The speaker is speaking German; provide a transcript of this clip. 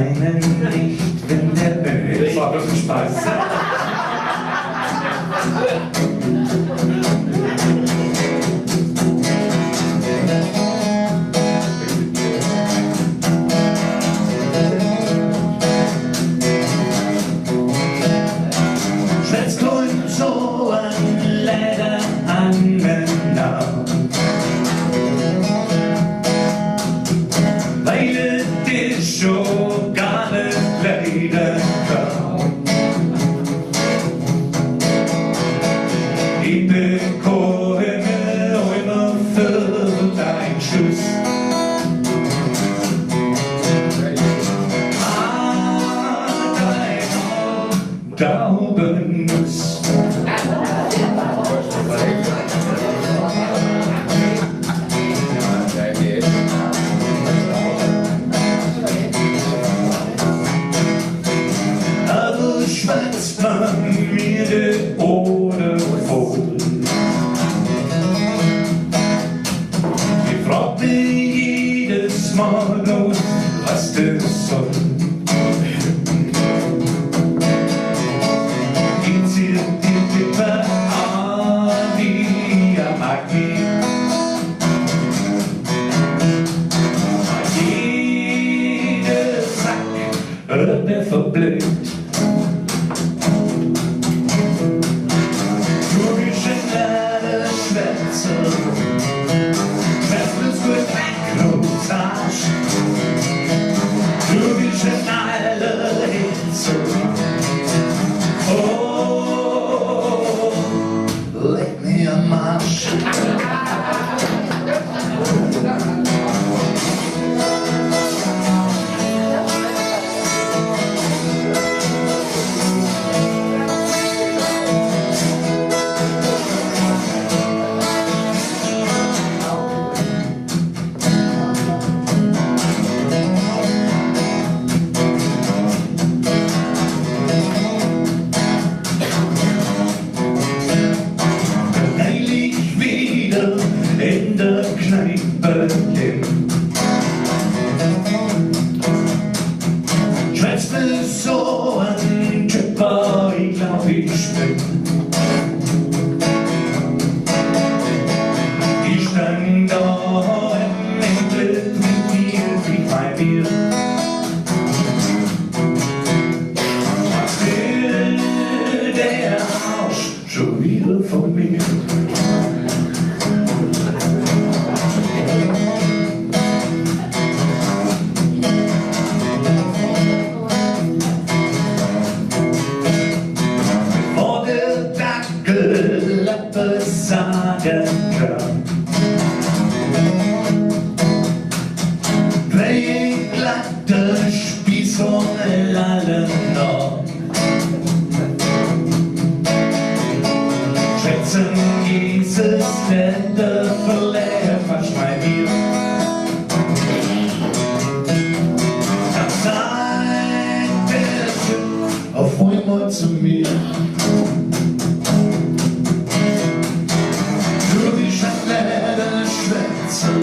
einen nicht, wenn der Öl. Das war wirklich Spaß. Schwätzt und so an Läddaschwäddsr, weil es ist schon gar nicht leider kann. Ich bekomme immer für deinen Schuss. Daubennuss. Aber schwatzt man mir die Ohren voll. Ich frag mich jedes Mal noch, was das soll. Der verbläht. Du bist ein Läddaschwäddsr, schwätzt es gut weg, du Arsch. Du bist ein alter Hitze. Oh, leck mir am Arsch. In der Kneipe hin. Schwätzt mir so ein Typer, ich glaub ich bin. Ich stand da im Glück mit dir wie bei mir. Was will der Arsch schon wieder von mir? Sagen kann, dreh ich glatt den Spieß von allen noch. Schätzen dieses Länder verleer, verschmei mir. Dann sagt der Typ auf einmal zu mir. Du bist ein Läddaschwäddsr.